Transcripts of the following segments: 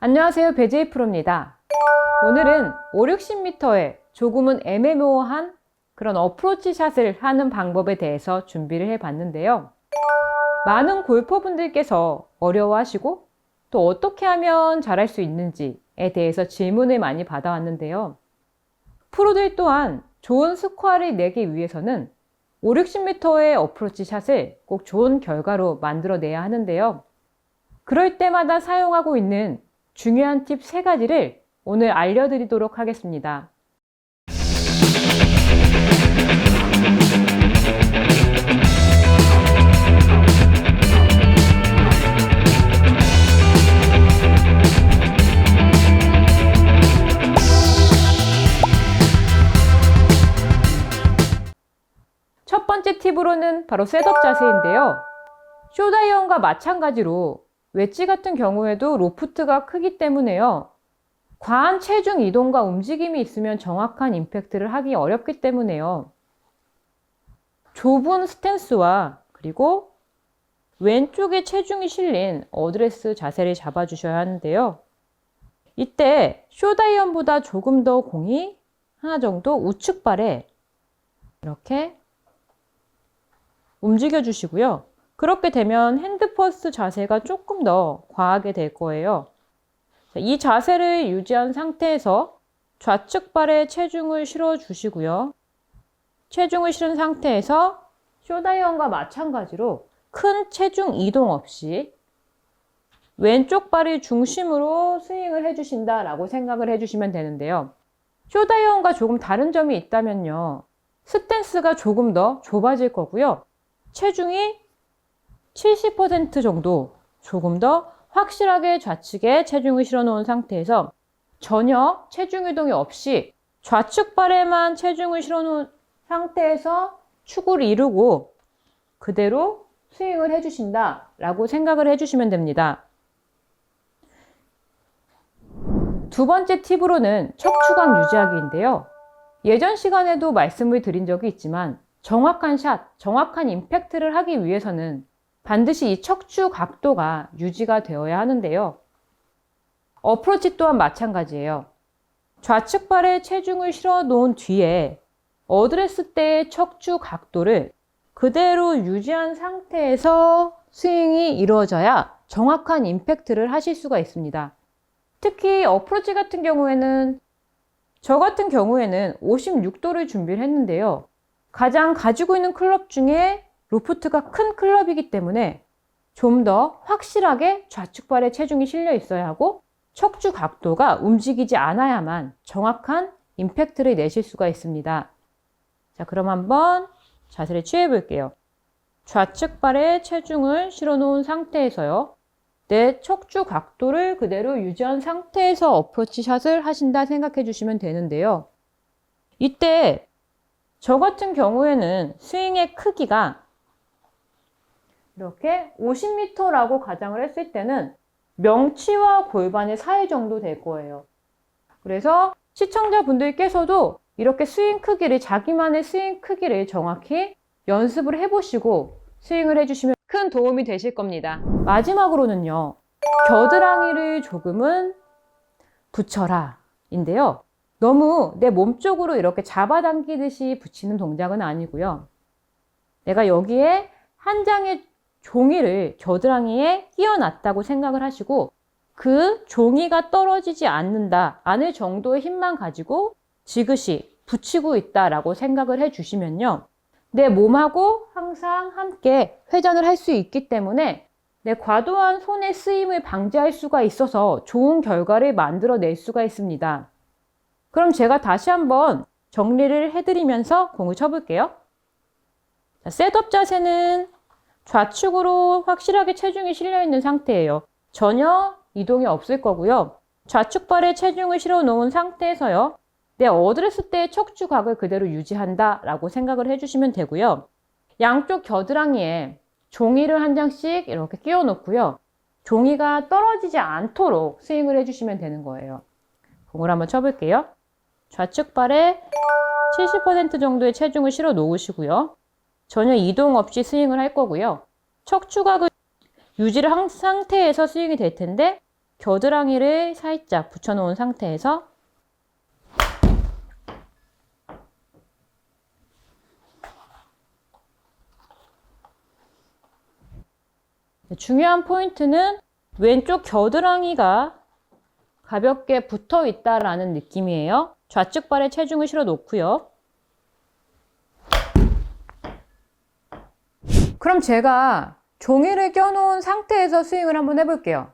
안녕하세요. 배제이 프로입니다. 오늘은 5, 60m에 조금은 애매모호한 그런 어프로치 샷을 하는 방법에 대해서 준비를 해봤는데요. 많은 골퍼분들께서 어려워하시고 또 어떻게 하면 잘할 수 있는지에 대해서 질문을 많이 받아왔는데요. 프로들 또한 좋은 스코어를 내기 위해서는 5, 60m의 어프로치 샷을 꼭 좋은 결과로 만들어내야 하는데요. 그럴 때마다 사용하고 있는 중요한 팁 3가지를 오늘 알려드리도록 하겠습니다. 첫 번째 팁으로는 바로 셋업 자세인데요. 숏아이언과 마찬가지로 웨지 같은 경우에도 로프트가 크기 때문에요. 과한 체중 이동과 움직임이 있으면 정확한 임팩트를 하기 어렵기 때문에요. 좁은 스탠스와 그리고 왼쪽에 체중이 실린 어드레스 자세를 잡아주셔야 하는데요. 이때 숏아이언보다 조금 더 공이 하나 정도 우측발에 이렇게 움직여 주시고요. 그렇게 되면 핸드 퍼스트 자세가 조금 더 과하게 될 거예요. 이 자세를 유지한 상태에서 좌측 발에 체중을 실어 주시고요. 체중을 실은 상태에서 숏아이언과 마찬가지로 큰 체중 이동 없이 왼쪽 발을 중심으로 스윙을 해주신다라고 생각을 해주시면 되는데요. 숏아이언과 조금 다른 점이 있다면요. 스탠스가 조금 더 좁아질 거고요. 체중이 70% 정도 조금 더 확실하게 좌측에 체중을 실어 놓은 상태에서 전혀 체중 이동이 없이 좌측 발에만 체중을 실어 놓은 상태에서 축을 이루고 그대로 스윙을 해주신다 라고 생각을 해주시면 됩니다. 두 번째 팁으로는 척추각 유지하기인데요. 예전 시간에도 말씀을 드린 적이 있지만 정확한 샷, 정확한 임팩트를 하기 위해서는 반드시 이 척추 각도가 유지가 되어야 하는데요. 어프로치 또한 마찬가지예요. 좌측 발에 체중을 실어 놓은 뒤에 어드레스 때의 척추 각도를 그대로 유지한 상태에서 스윙이 이루어져야 정확한 임팩트를 하실 수가 있습니다. 특히 어프로치 같은 경우에는 저 같은 경우에는 56도를 준비를 했는데요. 가장 가지고 있는 클럽 중에 로프트가 큰 클럽이기 때문에 좀 더 확실하게 좌측발에 체중이 실려 있어야 하고 척추 각도가 움직이지 않아야만 정확한 임팩트를 내실 수가 있습니다. 자, 그럼 한번 자세를 취해 볼게요. 좌측발에 체중을 실어 놓은 상태에서요. 내 척추 각도를 그대로 유지한 상태에서 어프로치 샷을 하신다 생각해 주시면 되는데요. 이때 저 같은 경우에는 스윙의 크기가 이렇게 50m라고 가정을 했을 때는 명치와 골반의 사이 정도 될 거예요. 그래서 시청자분들께서도 이렇게 스윙 크기를, 자기만의 스윙 크기를 정확히 연습을 해보시고 스윙을 해주시면 큰 도움이 되실 겁니다. 마지막으로는요, 겨드랑이를 조금은 붙여라 인데요. 너무 내 몸 쪽으로 이렇게 잡아당기듯이 붙이는 동작은 아니고요. 내가 여기에 한 장의 종이를 겨드랑이에 끼워놨다고 생각을 하시고 그 종이가 떨어지지 않을 정도의 힘만 가지고 지그시 붙이고 있다라고 생각을 해주시면요. 내 몸하고 항상 함께 회전을 할 수 있기 때문에 내 과도한 손의 쓰임을 방지할 수가 있어서 좋은 결과를 만들어낼 수가 있습니다. 그럼 제가 다시 한번 정리를 해드리면서 공을 쳐볼게요. 자, 셋업 자세는 좌측으로 확실하게 체중이 실려 있는 상태예요. 전혀 이동이 없을 거고요. 좌측발에 체중을 실어 놓은 상태에서요. 내 어드레스 때의 척추각을 그대로 유지한다 라고 생각을 해주시면 되고요. 양쪽 겨드랑이에 종이를 한 장씩 이렇게 끼워 놓고요. 종이가 떨어지지 않도록 스윙을 해주시면 되는 거예요. 공을 한번 쳐볼게요. 좌측발에 70% 정도의 체중을 실어 놓으시고요. 전혀 이동 없이 스윙을 할 거고요. 척추각을 유지를 한 상태에서 스윙이 될 텐데 겨드랑이를 살짝 붙여놓은 상태에서 중요한 포인트는 왼쪽 겨드랑이가 가볍게 붙어 있다라는 느낌이에요. 좌측 발에 체중을 실어 놓고요. 그럼 제가 종이를 껴놓은 상태에서 스윙을 한번 해볼게요.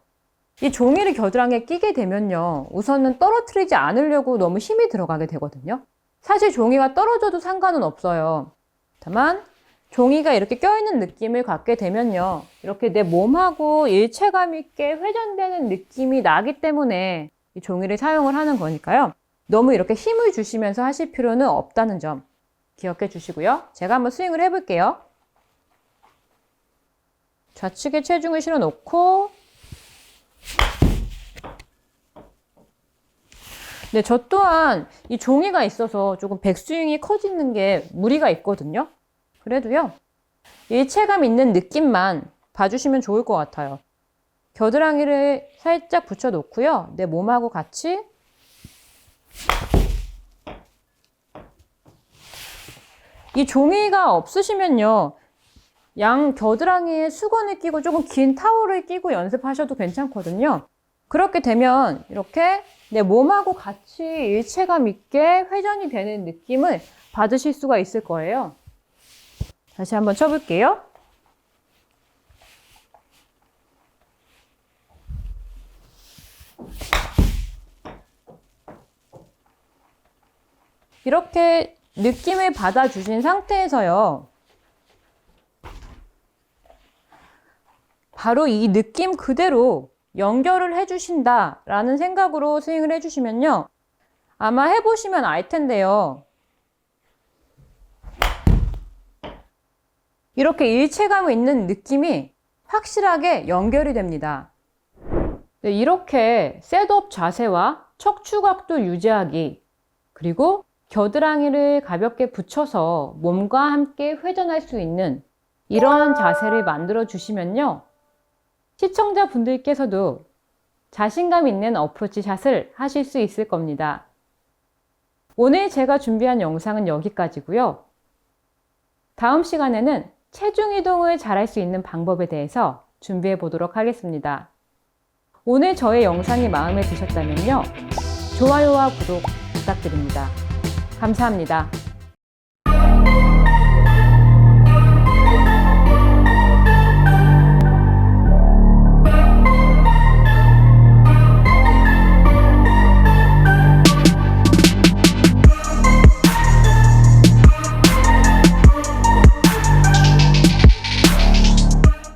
이 종이를 겨드랑이에 끼게 되면요, 우선은 떨어뜨리지 않으려고 너무 힘이 들어가게 되거든요. 사실 종이가 떨어져도 상관은 없어요. 다만 종이가 이렇게 껴있는 느낌을 갖게 되면요, 이렇게 내 몸하고 일체감 있게 회전되는 느낌이 나기 때문에 이 종이를 사용을 하는 거니까요. 너무 이렇게 힘을 주시면서 하실 필요는 없다는 점 기억해 주시고요. 제가 한번 스윙을 해볼게요. 좌측에 체중을 실어 놓고, 네, 저 또한 이 종이가 있어서 조금 백스윙이 커지는 게 무리가 있거든요. 그래도요, 일체감 있는 느낌만 봐주시면 좋을 것 같아요. 겨드랑이를 살짝 붙여 놓고요, 내 몸하고 같이 이 종이가 없으시면요, 양 겨드랑이에 수건을 끼고 조금 긴 타올을 끼고 연습하셔도 괜찮거든요. 그렇게 되면 이렇게 내 몸하고 같이 일체감 있게 회전이 되는 느낌을 받으실 수가 있을 거예요. 다시 한번 쳐볼게요. 이렇게 느낌을 받아주신 상태에서요, 바로 이 느낌 그대로 연결을 해주신다라는 생각으로 스윙을 해주시면요, 아마 해보시면 알 텐데요, 이렇게 일체감 있는 느낌이 확실하게 연결이 됩니다. 네, 이렇게 셋업 자세와 척추각도 유지하기, 그리고 겨드랑이를 가볍게 붙여서 몸과 함께 회전할 수 있는 이러한 자세를 만들어 주시면요, 시청자분들께서도 자신감 있는 어프로치 샷을 하실 수 있을 겁니다. 오늘 제가 준비한 영상은 여기까지고요. 다음 시간에는 체중 이동을 잘할 수 있는 방법에 대해서 준비해 보도록 하겠습니다. 오늘 저의 영상이 마음에 드셨다면요, 좋아요와 구독 부탁드립니다. 감사합니다.